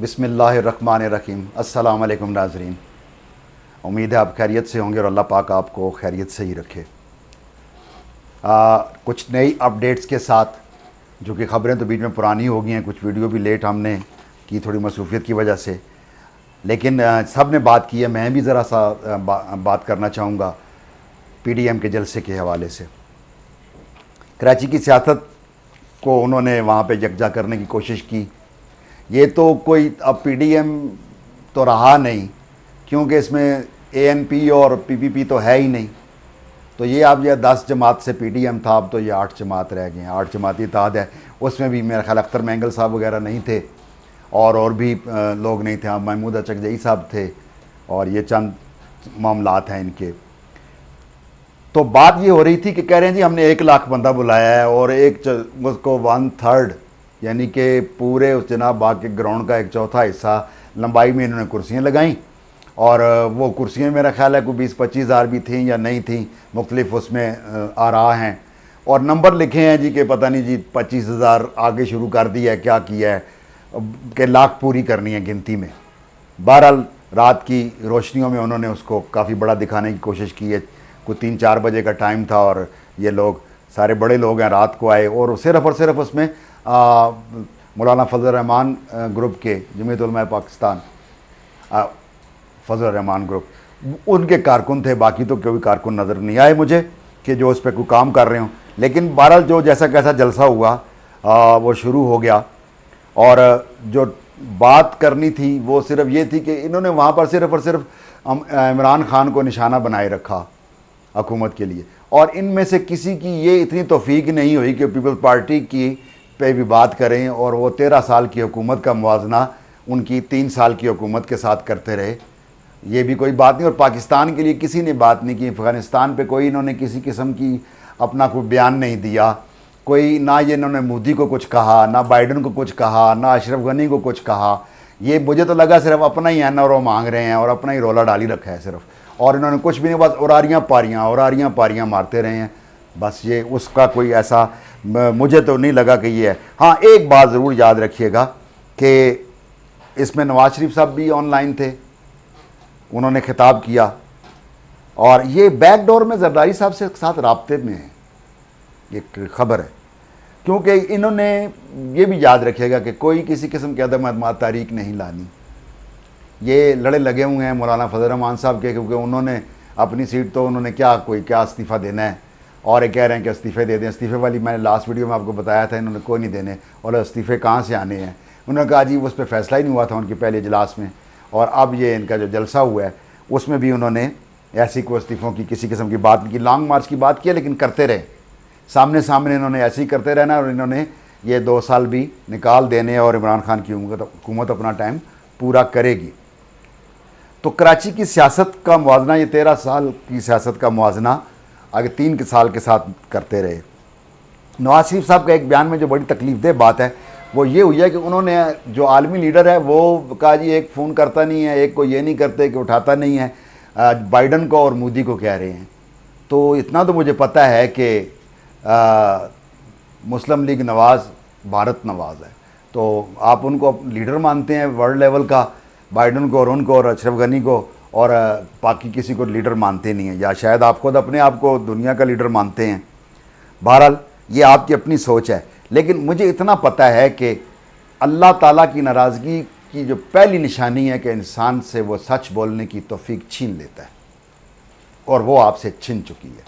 बिस्मिल्लाहिर्रहमानिर्रहीम। अस्सलाम वालेकुम नाज़रीन, उम्मीद है आप खैरियत से होंगे और अल्लाह पाक आपको खैरियत से ही रखे। कुछ नई अपडेट्स के साथ, जो कि ख़बरें तो बीच में पुरानी हो गई हैं, कुछ वीडियो भी लेट हमने की थोड़ी मसरूफियत की वजह से, लेकिन सब ने बात की है। मैं भी ज़रा सा बात करना चाहूँगा PDM के जलसे के हवाले से। कराची की सियासत को उन्होंने वहाँ पे यकजा करने की कोशिश की। ये तो कोई अब PDM तो रहा नहीं, क्योंकि इसमें ANP और PPP तो है ही नहीं। तो ये अब ये 10 जमात से PDM था, अब तो ये 8 जमात रह गए हैं। 8 जमाती इत्तेहाद है, उसमें भी मेरा ख्याल अख्तर मैंगल साहब वगैरह नहीं थे और भी लोग नहीं थे। अब महमूद अचकजई साहब थे और ये चंद मामलात हैं इनके। तो बात ये हो रही थी कि कह रहे हैं जी हमने 1 लाख बंदा बुलाया है और उसको 1/3 यानी कि पूरे उस जनाब बाग के ग्राउंड का 1/4 हिस्सा लंबाई में इन्होंने कुर्सियाँ लगाईं। और वो कुर्सियाँ मेरा ख्याल है कोई 20-25 हज़ार भी थी या नहीं थी, मुख्तलिफ उसमें आ रहा हैं। और नंबर लिखे हैं जी कि पता नहीं जी 25,000 आगे शुरू कर दिया है, क्या किया है कि लाख पूरी करनी है गिनती में। बहरहाल रात की रोशनियों में उन्होंने उसको काफ़ी बड़ा दिखाने की कोशिश की है। कोई 3-4 बजे का टाइम था और ये लोग सारे बड़े लोग हैं रात को आए और सिर्फ उसमें मौलाना फजल रहमान ग्रुप के जमीयत उलमा पाकिस्तान फजल रहमान ग्रुप उनके कारकुन थे। बाकी तो कोई कारकुन नज़र नहीं आए मुझे कि जो उस पर कोई काम कर रहे हों। लेकिन बहरहाल जो जैसा कैसा जलसा हुआ वो शुरू हो गया। और जो बात करनी थी वो सिर्फ ये थी कि इन्होंने वहाँ पर सिर्फ और सिर्फ इमरान खान को निशाना बनाए रखा हुकूमत के लिए। और इनमें से किसी की ये इतनी तौफीक नहीं हुई कि पीपल्स पार्टी की पे भी बात करें और वो 13 साल की हुकूमत का मुवाजना उनकी 3 साल की हुकूमत के साथ करते रहे। ये भी कोई बात नहीं। और पाकिस्तान के लिए किसी ने बात नहीं की। अफ़गानिस्तान पे कोई इन्होंने किसी किस्म की अपना कोई बयान नहीं दिया। कोई ना ये इन्होंने मोदी को कुछ कहा, ना बाइडन को कुछ कहा, ना अशरफ गनी को कुछ कहा। ये मुझे तो लगा सिर्फ अपना ही NRO मांग रहे हैं और अपना ही रोला डाली रखा है सिर्फ। और इन्होंने कुछ भी नहीं, बस उरारियाँ पारियाँ मारते रहे हैं। बस ये उसका कोई ऐसा मुझे तो नहीं लगा कि ये है। हाँ, एक बात ज़रूर याद रखिएगा कि इसमें नवाज शरीफ साहब भी ऑनलाइन थे, उन्होंने खिताब किया और ये बैकडोर में जरदारी साहब से साथ राब्ते में है, ये खबर है। क्योंकि इन्होंने ये भी याद रखिएगा कि कोई किसी किस्म की अदम अदमात तारीख नहीं लानी। ये लड़े लगे हुए हैं मौलाना फजल रहमान साहब के, क्योंकि उन्होंने अपनी सीट तो उन्होंने क्या इस्तीफ़ा देना है और ये कह रहे हैं कि इस्तीफ़े दे दें। इस्तीफ़े वाली मैंने लास्ट वीडियो में आपको बताया था, इन्होंने कोई नहीं देने। और इस्तीफ़े कहाँ से आने हैं? उन्होंने कहा जी उस पर फैसला ही नहीं हुआ था उनके पहले इजलास में। और अब ये इनका जो जलसा हुआ है उसमें भी उन्होंने ऐसी कोई इस्तीफ़ों की किसी किस्म की बात नहीं की। लॉन्ग मार्च की बात की, लेकिन करते रहे सामने इन्होंने ऐसे ही करते रहना। और इन्होंने ये 2 साल भी निकाल देने और इमरान खान की हुकूमत अपना टाइम पूरा करेगी। तो कराची की सियासत का मुवाजना, ये 13 साल की सियासत का मुवाजना आगे 3 साल के साथ करते रहे। नवाज शरीफ साहब का एक बयान में जो बड़ी तकलीफ़देह बात है वो ये हुई है कि उन्होंने जो आलमी लीडर है वो कहा जी एक फ़ोन करता नहीं है, एक को ये नहीं करते कि उठाता नहीं है, बाइडन को और मोदी को कह रहे हैं। तो इतना तो मुझे पता है कि मुस्लिम लीग नवाज़ भारत नवाज़ है, तो आप उनको लीडर मानते हैं वर्ल्ड लेवल का, बाइडन को और उनको और अशरफ गनी को, और बाकी किसी को लीडर मानते नहीं हैं, या शायद आप खुद अपने आप को दुनिया का लीडर मानते हैं। बहरहाल ये आपकी अपनी सोच है। लेकिन मुझे इतना पता है कि अल्लाह ताला की नाराज़गी की जो पहली निशानी है कि इंसान से वो सच बोलने की तौफीक छीन लेता है, और वो आपसे छीन चुकी है।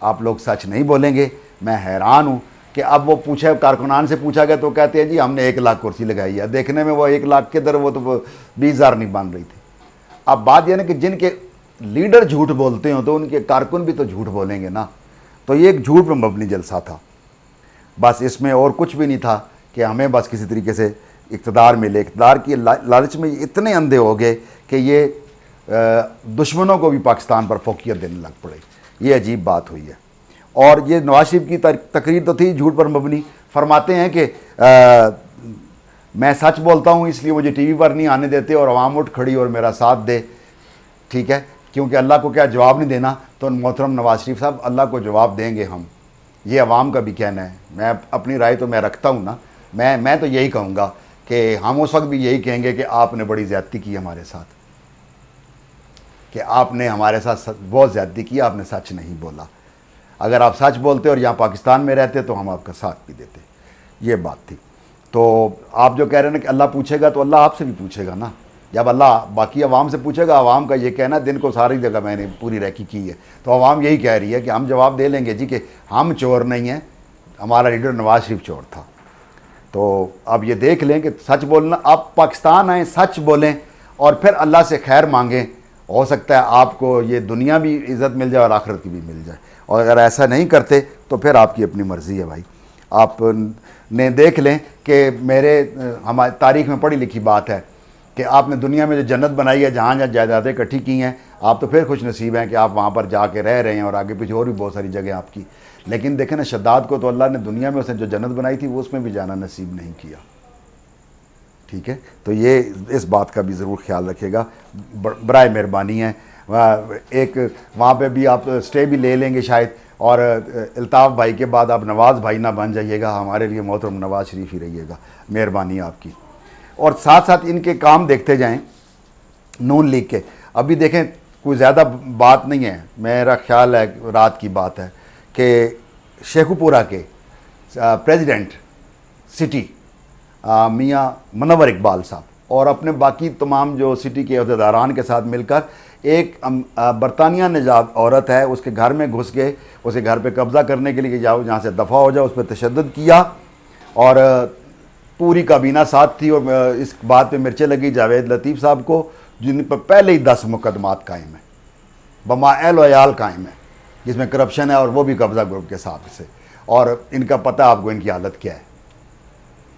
आप लोग सच नहीं बोलेंगे। मैं हैरान हूँ कि अब वो पूछे, कारकुनान से पूछा गया तो कहते हैं जी हमने 1 लाख कुर्सी लगाई है। देखने में वो 1 लाख के दर वो तो 20,000 नहीं बन रही थी। अब बात यह ना कि जिनके लीडर झूठ बोलते हो तो उनके कारकुन भी तो झूठ बोलेंगे ना। तो ये एक झूठ पर मबनी जलसा था, बस इसमें और कुछ भी नहीं था कि हमें बस किसी तरीके से इक़्तिदार मिले। इक़्तिदार की लालच में इतने अंधे हो गए कि ये दुश्मनों को भी पाकिस्तान पर फोकियत देने लग पड़े। ये अजीब बात हुई है। और ये नवाज शरीफ की तकरीर तो थी झूठ पर मबनी। फरमाते हैं कि मैं सच बोलता हूँ इसलिए मुझे टीवी पर नहीं आने देते और अवाम उठ खड़ी और मेरा साथ दे। ठीक है, क्योंकि अल्लाह को क्या जवाब नहीं देना, तो मोहतरम नवाज शरीफ साहब अल्लाह को जवाब देंगे हम। ये अवाम का भी कहना है। मैं अपनी राय तो मैं रखता हूँ ना। मैं तो यही कहूँगा कि हम उस वक्त भी यही कहेंगे कि आपने बड़ी ज़्यादती की हमारे साथ, कि आपने हमारे साथ बहुत ज़्यादती की, आपने सच नहीं बोला। अगर आप सच बोलते और यहाँ पाकिस्तान में रहते तो हम आपका साथ भी देते। ये बात थी। तो आप जो कह रहे हैं ना कि अल्लाह पूछेगा, तो अल्लाह आपसे भी पूछेगा ना। जब अल्लाह बाकी अवाम से पूछेगा, अवाम का ये कहना दिन को सारी जगह मैंने पूरी रैकी की है, तो अवाम यही कह रही है कि हम जवाब दे लेंगे जी कि हम चोर नहीं हैं, हमारा लीडर नवाज शरीफ चोर था। तो अब ये देख लें कि सच बोलना, आप पाकिस्तान आएँ, सच बोलें और फिर अल्लाह से खैर मांगें। हो सकता है आपको ये दुनिया भी इज़्ज़त मिल जाए और आखिरत की भी मिल जाए। और अगर ऐसा नहीं करते तो फिर आपकी अपनी मर्ज़ी है भाई। आप ने देख लें कि मेरे हमारी तारीख़ में पढ़ी लिखी बात है कि आपने दुनिया में जो जन्नत बनाई है, जहाँ जहाँ जायदादें इकट्ठी की हैं, आप तो फिर खुश नसीब हैं कि आप वहाँ पर जाके रह रहे हैं और आगे पीछे और भी बहुत सारी जगह आपकी। लेकिन देखें ना, शद्दाद को तो अल्लाह ने दुनिया में उसने जो जन्नत बनाई थी वो उसमें भी जाना नसीब नहीं किया। ठीक है, तो ये इस बात का भी ज़रूर ख्याल रखिएगा, बराए मेहरबानी है। एक वहाँ पे भी आप स्टे भी ले लेंगे शायद, और अल्ताफ़ भाई के बाद आप नवाज़ भाई ना बन जाइएगा, हमारे लिए मोहतरम नवाज़ शरीफ ही रहिएगा। मेहरबानी आपकी। और साथ साथ इनके काम देखते जाएं नून लीग के। अभी देखें कोई ज़्यादा बात नहीं है, मेरा ख्याल है रात की बात है कि शेखुपुरा के प्रेसिडेंट सिटी मियाँ मुनव्वर इकबाल साहब और अपने बाकी तमाम जो सिटी के अहदेदारान के साथ मिलकर एक बरतानिया निजात औरत है, उसके घर में घुस के उसके घर पे कब्ज़ा करने के लिए कि जाओ यहाँ से दफ़ा हो जाओ, उस पर तशद्दुद किया और पूरी काबीना साथ थी। और इस बात पे मिर्चें लगी जावेद लतीफ़ साहब को, जिन पर पहले ही 10 मुकदमात कायम है, बमाएल वयाल कायम है, जिसमें करप्शन है और वो भी कब्ज़ा ग्रुप के हिसाब से। और इनका पता आपको इनकी हालत क्या है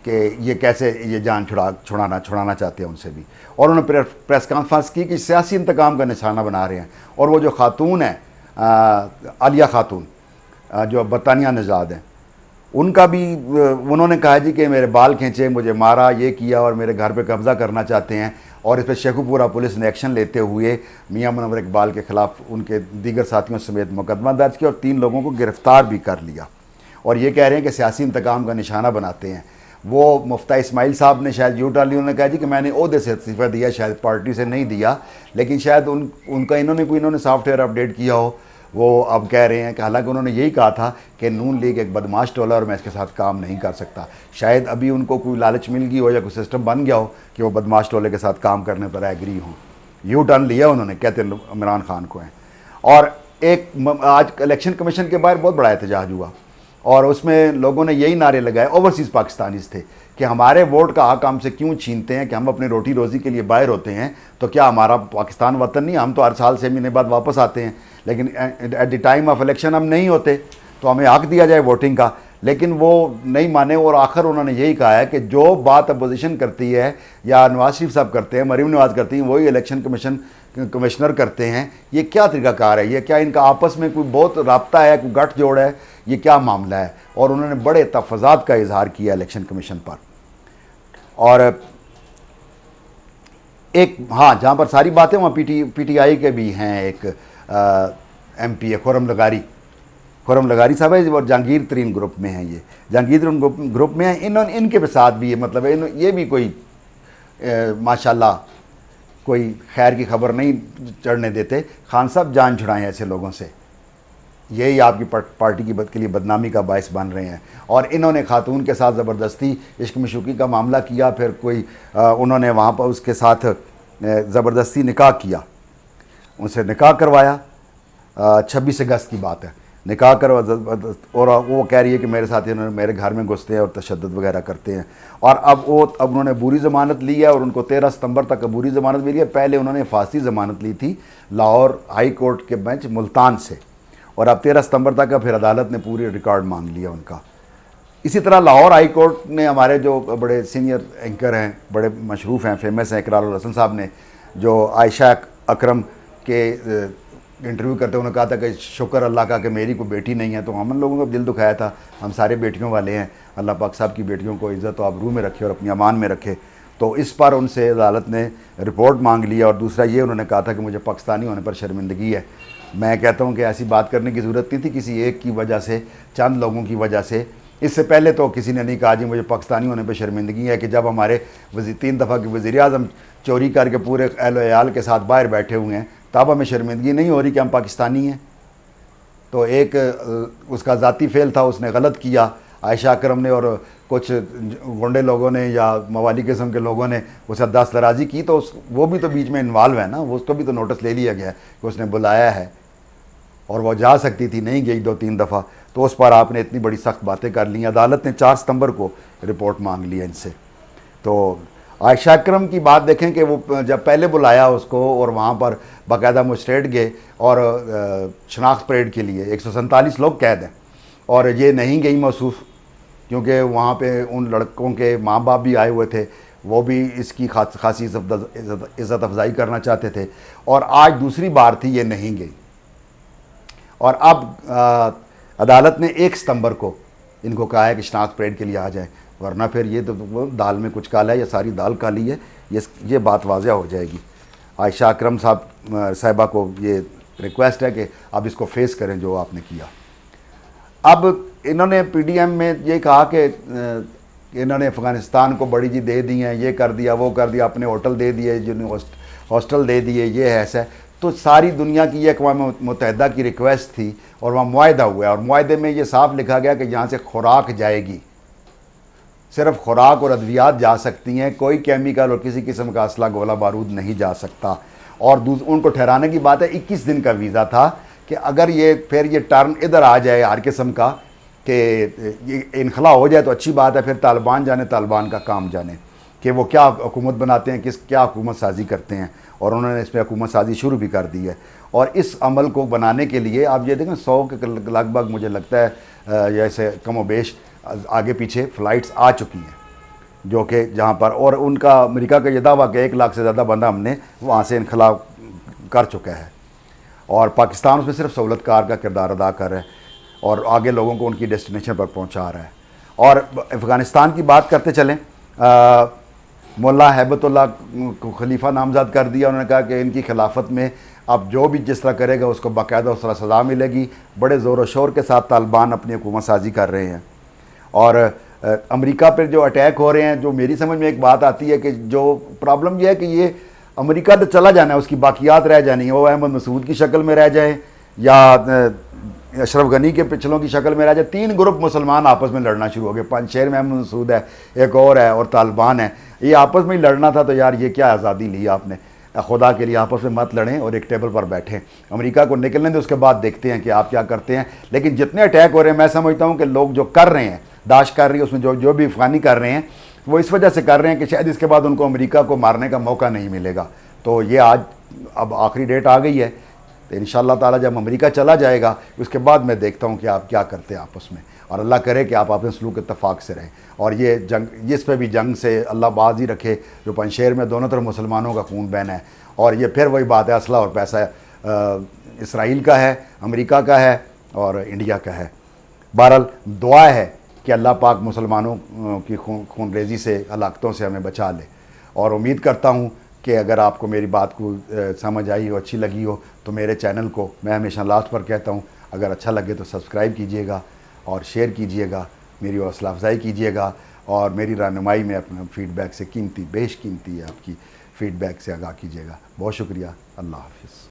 कि ये कैसे ये जान छुड़ाना चाहते हैं उनसे भी। और उन्होंने प्रेस कॉन्फ्रेंस की कि सियासी इंतकाम का निशाना बना रहे हैं। और वो जो खातून है आलिया खातून जो बरतानिया नजाद हैं, उनका भी उन्होंने कहा जी कि मेरे बाल खींचे, मुझे मारा, ये किया और मेरे घर पे कब्ज़ा करना चाहते हैं। और इस पर शेखुपुरा पुलिस ने एक्शन लेते हुए मियाँ मुनव्वर इकबाल के ख़िलाफ़ उनके दीगर साथियों समेत मुकदमा दर्ज किया और 3 लोगों को गिरफ़्तार भी कर लिया। और ये कह रहे हैं कि सियासी इंतकाम का निशाना बनाते हैं। वो मुफ्ता इस्माइल साहब ने शायद यू टर्न ली, उन्होंने कहा जी कि मैंने ओहदे से इस्तीफ़ा दिया, शायद पार्टी से नहीं दिया, लेकिन शायद उनका इन्होंने सॉफ्टवेयर अपडेट किया हो। वो अब कह रहे हैं कि हालांकि उन्होंने यही कहा था कि नून लीग एक बदमाश टोला और मैं इसके साथ काम नहीं कर सकता। शायद अभी उनको कोई लालच मिल गई हो या कोई सिस्टम बन गया हो कि वो बदमाश टोले के साथ काम करने पर एग्री हों। यू टर्न लिया उन्होंने, कहते इमरान खान को हैं। और एक आज इलेक्शन कमीशन के बाहर बहुत बड़ा एहतजाज हुआ और उसमें लोगों ने यही नारे लगाए, ओवरसीज़ पाकिस्तानीज़ थे, कि हमारे वोट का हक हमसे क्यों छीनते हैं, कि हम अपनी रोटी रोज़ी के लिए बाहर होते हैं, तो क्या हमारा पाकिस्तान वतन नहीं, हम तो हर साल 6 महीने बाद वापस आते हैं, लेकिन at the time of election हम नहीं होते, तो हमें हक दिया जाए वोटिंग का। लेकिन वो नहीं माने और आखिर उन्होंने यही कहा है कि जो बात अपोजिशन करती है या नवाज शरीफ साहब करते हैं, मरीम नवाज करती हैं, वही इलेक्शन कमिश्नर करते हैं। ये क्या तरीक़ाकार है, ये क्या इनका आपस में कोई बहुत रब्ता है, कोई गठजोड़ है, ये क्या मामला है। और उन्होंने बड़े तफज़ात का इजहार किया इलेक्शन कमीशन पर। और एक हाँ, जहाँ पर सारी बातें वहाँ PTI के भी हैं, एक MP है खुर्रम लगारी साहब है और जहांगीर तरीन ग्रुप में हैं। ये जहांगीर तरीन ग्रुप में हैं। इनके साथ भी मतलब ये भी कोई माशाल्लाह कोई खैर की खबर नहीं चढ़ने देते। खान साहब जान छुड़ाएं ऐसे लोगों से, यही आपकी पार्टी के लिए बदनामी का बायस बन रहे हैं। और इन्होंने खातून के साथ ज़बरदस्ती इश्क मशूक़ी का मामला किया, फिर कोई उन्होंने वहाँ पर उसके साथ ज़बरदस्ती निकाह किया, उनसे निकाह करवाया। 26 अगस्त की बात है, निकाह करवा और वो कह रही है कि मेरे साथ इन्होंने मेरे घर में घुसते हैं और तशद्दुद वगैरह करते हैं। और अब उन्होंने बुरी ज़मानत ली है और उनको 13 सितंबर तक बुरी ज़मानत मिली है। पहले उन्होंने फांसी ज़मानत ली थी लाहौर हाई कोर्ट के बेंच मुल्तान से, और अब 13 सितंबर तक का फिर अदालत ने पूरी रिकॉर्ड मांग लिया उनका। इसी तरह लाहौर हाई कोर्ट ने हमारे जो बड़े सीनियर एंकर हैं, बड़े मशरूफ़ हैं, फेमस हैं, इकरारुल हसन साहब ने, जो आयशा अकरम के इंटरव्यू करते उन्होंने कहा था कि शुक्र अल्लाह का कि मेरी कोई बेटी नहीं है। तो हम लोगों का दिल दुखाया था, हम सारे बेटियों वाले हैं, अल्लाह पाक साहब की बेटियों को इज़्ज़त और आबरू में रखे और अपनी अमान में रखे। तो इस पर उनसे अदालत ने रिपोर्ट मांग लिया। और दूसरा ये उन्होंने कहा था कि मुझे पाकिस्तानी होने पर शर्मिंदगी है। मैं कहता हूँ कि ऐसी बात करने की ज़रूरत नहीं थी, किसी एक की वजह से, चंद लोगों की वजह से इससे पहले तो किसी ने नहीं कहा जी मुझे पाकिस्तानी होने पे शर्मिंदगी है कि जब हमारे 3 दफ़ा के वज़ीर आज़म चोरी करके पूरे अहल याल के साथ बाहर बैठे हुए हैं, तब हमें शर्मिंदगी नहीं हो रही कि हम पाकिस्तानी हैं। तो एक उसका ज़ाती फ़ेल था, उसने गलत किया। आयशा अकरम ने और कुछ गुंडे लोगों ने या मवाली किस्म के लोगों ने उसे दस्त दराजी की, तो वो भी तो बीच में इन्वॉल्व है ना, वो उसको भी तो नोटिस ले लिया गया कि उसने बुलाया है और वो जा सकती थी, नहीं गई 2-3 दफ़ा। तो उस पर आपने इतनी बड़ी सख्त बातें कर ली। अदालत ने 4 सितंबर को रिपोर्ट मांग ली है इनसे। तो आयशा अकरम की बात देखें कि वो जब पहले बुलाया उसको और वहाँ पर बाकायदा मजिस्ट्रेट गए और शनाख्त परेड के लिए 147 लोग कैद हैं और ये नहीं गई मौसूफ, क्योंकि वहाँ पे उन लड़कों के माँ बाप भी आए हुए थे, वो भी इसकी खासी इज़्ज़त अफजाई करना चाहते थे। और आज दूसरी बार थी ये नहीं गई और अब अदालत ने 1 सितंबर को इनको कहा है कि शनाख्त परेड के लिए आ जाए, वरना फिर ये तो दाल में कुछ काला है या सारी दाल काली है, ये बात वाज़ह हो जाएगी। आयशा अकरम साहिबा को ये रिक्वेस्ट है कि अब इसको फेस करें जो आपने किया। अब इन्होंने पीडीएम में ये कहा कि इन्होंने अफ़गानिस्तान को बड़ी जी दे दी हैं, ये कर दिया वो कर दिया, अपने होटल दे दिए, जो हॉस्टल दे दिए, ये है ऐसा है। तो सारी दुनिया की ये अक़वाम मुत्तहिदा की रिक्वेस्ट थी और वहाँ मुआहदा हुआ है और मुआहदे में ये साफ लिखा गया कि यहाँ से खुराक जाएगी, सिर्फ खुराक और अद्वियात जा सकती हैं, कोई केमिकल और किसी किस्म का असला गोला बारूद नहीं जा सकता। और उनको ठहराने की बात है 21 दिन का वीज़ा था कि अगर ये फिर ये टर्न इधर आ जाए हर किस्म का कि ये इनखला हो जाए तो अच्छी बात है, फिर तालिबान जाने, तालिबान का काम जाने कि वो क्या हुकूमत बनाते हैं, क्या हुकूमत साजी करते हैं। और उन्होंने इस पर हुकूमत साजी शुरू भी कर दी है। और इस अमल को बनाने के लिए आप ये देखें 100 के लगभग मुझे लगता है जैसे कम व बेश आगे पीछे फ़्लाइट्स आ चुकी हैं जो कि जहाँ पर, और उनका अमेरिका का ये दावा कि 1 लाख से ज़्यादा बंदा हमने वहाँ से इनखला कर चुका है और पाकिस्तान उसमें सिर्फ सहूलतकार का किरदार अदा कर रहा है और आगे लोगों को उनकी डेस्टिनेशन पर पहुँचा रहा है। और अफ़गानिस्तान की बात करते चलें, मुल्ला हैबतुल्लाह को खलीफा नामज़द कर दिया। उन्होंने कहा कि इनकी खिलाफत में अब जो भी जिस तरह करेगा उसको बाकायदा उस तरह सज़ा मिलेगी। बड़े ज़ोर व शोर के साथ तालिबान अपनी हुकूमत साजी कर रहे हैं और अमेरिका पर जो अटैक हो रहे हैं, जो मेरी समझ में एक बात आती है कि जो प्रॉब्लम यह है कि ये अमेरिका तो चला जाना है, उसकी बाकियात रह जानी है, वो अहमद मसूद की शक्ल में रह जाए या अशरफ गनी के पिछलों की शक्ल में रह जाए। 3 ग्रुप मुसलमान आपस में लड़ना शुरू हो गए। पंजशेर में अहमद मसूद है, एक और है, और तालिबान है। ये आपस में ही लड़ना था। तो यार ये क्या आज़ादी ली आपने, खुदा के लिए आपस में मत लड़ें और एक टेबल पर बैठें, अमेरिका को निकलने दें, उसके बाद देखते हैं कि आप क्या करते हैं। लेकिन जितने अटैक हो रहे हैं, मैं समझता हूँ कि लोग जो कर रहे हैं, दाश कर रही है, उसमें जो भी अफ़गानी कर रहे हैं, वो इस वजह से कर रहे हैं कि शायद इसके बाद उनको अमेरिका को मारने का मौका नहीं मिलेगा। तो ये आज अब आखिरी डेट आ गई है, तो इंशाअल्लाह ताला जब अमेरिका चला जाएगा उसके बाद मैं देखता हूँ कि आप क्या करते हैं आपस में, और अल्लाह करे कि आप अपने सलूक इत्तफाक से रहें। और ये जंग, इस पर भी जंग से अल्लाह बाज ही रखे, जो पंजशेर में दोनों तरफ मुसलमानों का खून बहना है। और ये फिर वही बात है, असला और पैसा इसराइल का है, अमेरिका का है और इंडिया का है। बहरहाल दुआ है कि अल्लाह पाक मुसलमानों की खून रेजी से, हलाकतों से हमें बचा ले। और उम्मीद करता हूँ कि अगर आपको मेरी बात को समझ आई हो, अच्छी लगी हो, तो मेरे चैनल को, मैं हमेशा लास्ट पर कहता हूँ, अगर अच्छा लगे तो सब्सक्राइब कीजिएगा और शेयर कीजिएगा, मेरी हौसला अफजाई कीजिएगा और मेरी रहनुमाई में अपने फीडबैक से, कीमती बेशकीमती है आपकी फीडबैक से आगाह कीजिएगा। बहुत शुक्रिया। अल्लाह हाफ़िज़।